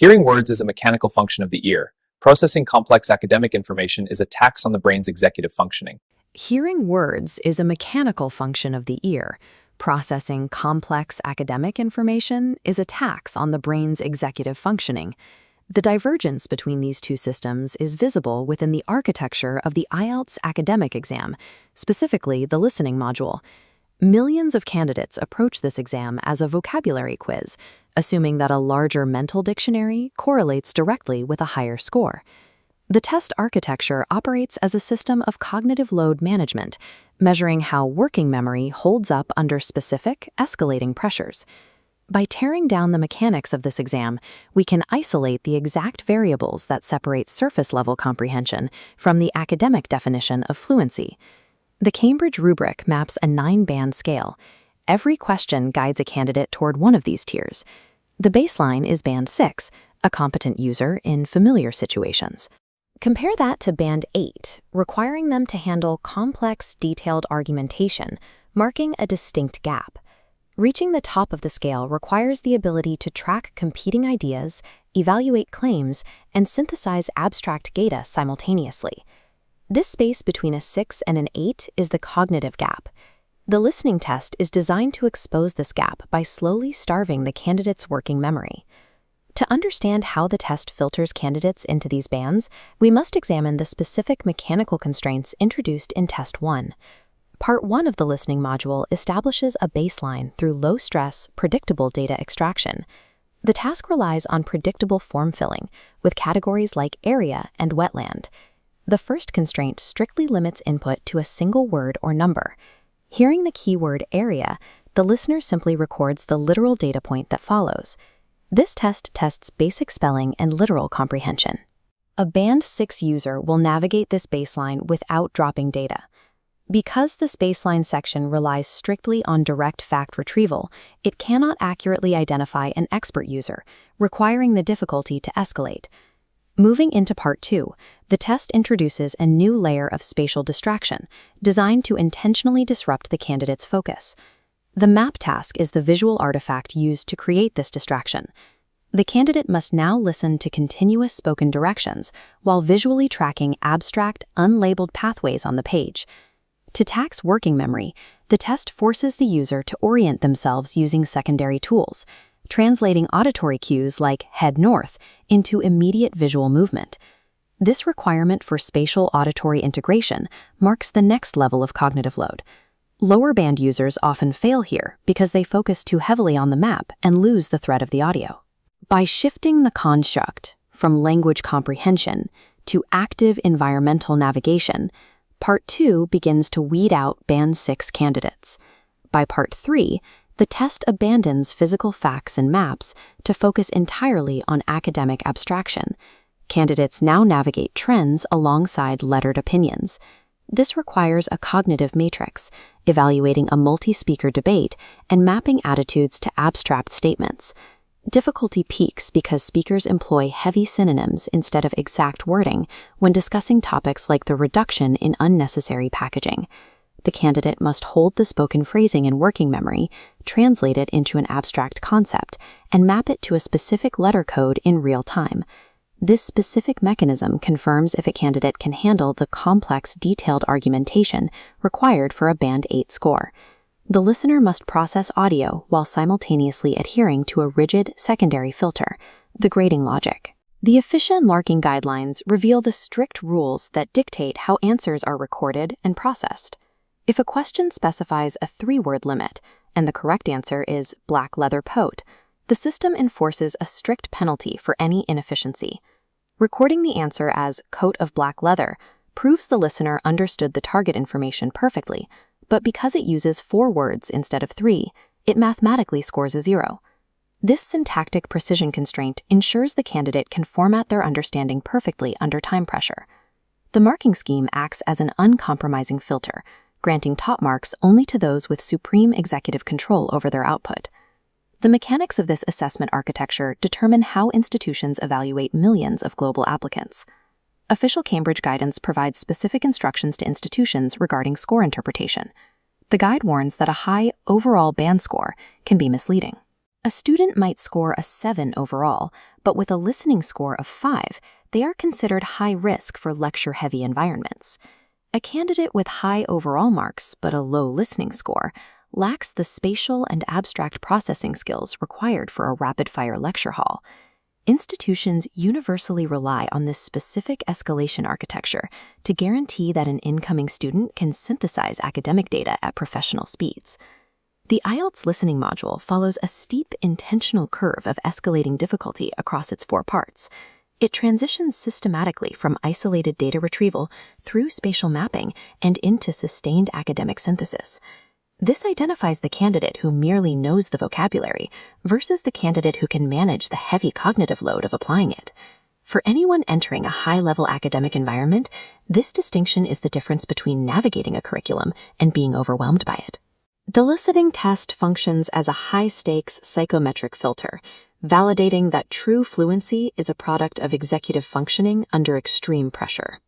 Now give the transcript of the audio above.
Hearing words is a mechanical function of the ear. Processing complex academic information is a tax on the brain's executive functioning. Hearing words is a mechanical function of the ear. Processing complex academic information is a tax on the brain's executive functioning. The divergence between these two systems is visible within the architecture of the IELTS academic exam, specifically the listening module. Millions of candidates approach this exam as a vocabulary quiz, assuming that a larger mental dictionary correlates directly with a higher score. The test architecture operates as a system of cognitive load management, measuring how working memory holds up under specific, escalating pressures. By tearing down the mechanics of this exam, we can isolate the exact variables that separate surface-level comprehension from the academic definition of fluency. The Cambridge rubric maps a 9-band scale. Every question guides a candidate toward one of these tiers. The baseline is band 6, a competent user in familiar situations. Compare that to band 8, requiring them to handle complex, detailed argumentation, marking a distinct gap. Reaching the top of the scale requires the ability to track competing ideas, evaluate claims, and synthesize abstract data simultaneously. This space between a 6 and an 8 is the cognitive gap. The listening test is designed to expose this gap by slowly starving the candidate's working memory. To understand how the test filters candidates into these bands, we must examine the specific mechanical constraints introduced in Test 1. Part 1 of the listening module establishes a baseline through low-stress, predictable data extraction. The task relies on predictable form filling, with categories like area and wetland. The first constraint strictly limits input to a single word or number. Hearing the keyword area, the listener simply records the literal data point that follows. This test tests basic spelling and literal comprehension. A Band 6 user will navigate this baseline without dropping data. Because this baseline section relies strictly on direct fact retrieval, it cannot accurately identify an expert user, requiring the difficulty to escalate. Moving into Part 2, the test introduces a new layer of spatial distraction, designed to intentionally disrupt the candidate's focus. The map task is the visual artifact used to create this distraction. The candidate must now listen to continuous spoken directions while visually tracking abstract, unlabeled pathways on the page. To tax working memory, the test forces the user to orient themselves using secondary tools, translating auditory cues like head north into immediate visual movement. This requirement for spatial auditory integration marks the next level of cognitive load. Lower band users often fail here because they focus too heavily on the map and lose the thread of the audio. By shifting the construct from language comprehension to active environmental navigation, Part 2 begins to weed out Band 6 candidates. By Part 3, the test abandons physical facts and maps to focus entirely on academic abstraction. Candidates now navigate trends alongside lettered opinions. This requires a cognitive matrix, evaluating a multi-speaker debate and mapping attitudes to abstract statements. Difficulty peaks because speakers employ heavy synonyms instead of exact wording when discussing topics like the reduction in unnecessary packaging. The candidate must hold the spoken phrasing in working memory, translate it into an abstract concept, and map it to a specific letter code in real time. This specific mechanism confirms if a candidate can handle the complex, detailed argumentation required for a Band 8 score. The listener must process audio while simultaneously adhering to a rigid secondary filter, the grading logic. The efficient marking guidelines reveal the strict rules that dictate how answers are recorded and processed. If a question specifies a 3-word limit, and the correct answer is black leather coat, the system enforces a strict penalty for any inefficiency. Recording the answer as coat of black leather proves the listener understood the target information perfectly, but because it uses 4 words instead of 3, it mathematically scores a 0. This syntactic precision constraint ensures the candidate can format their understanding perfectly under time pressure. The marking scheme acts as an uncompromising filter, granting top marks only to those with supreme executive control over their output. The mechanics of this assessment architecture determine how institutions evaluate millions of global applicants. Official Cambridge guidance provides specific instructions to institutions regarding score interpretation. The guide warns that a high overall band score can be misleading. A student might score a 7 overall, but with a listening score of 5, they are considered high risk for lecture-heavy environments. A candidate with high overall marks but a low listening score lacks the spatial and abstract processing skills required for a rapid-fire lecture hall. Institutions universally rely on this specific escalation architecture to guarantee that an incoming student can synthesize academic data at professional speeds. The IELTS listening module follows a steep, intentional curve of escalating difficulty across its 4 parts. It transitions systematically from isolated data retrieval through spatial mapping and into sustained academic synthesis. This identifies the candidate who merely knows the vocabulary versus the candidate who can manage the heavy cognitive load of applying it. For anyone entering a high-level academic environment, this distinction is the difference between navigating a curriculum and being overwhelmed by it. The listening test functions as a high-stakes psychometric filter, validating that true fluency is a product of executive functioning under extreme pressure.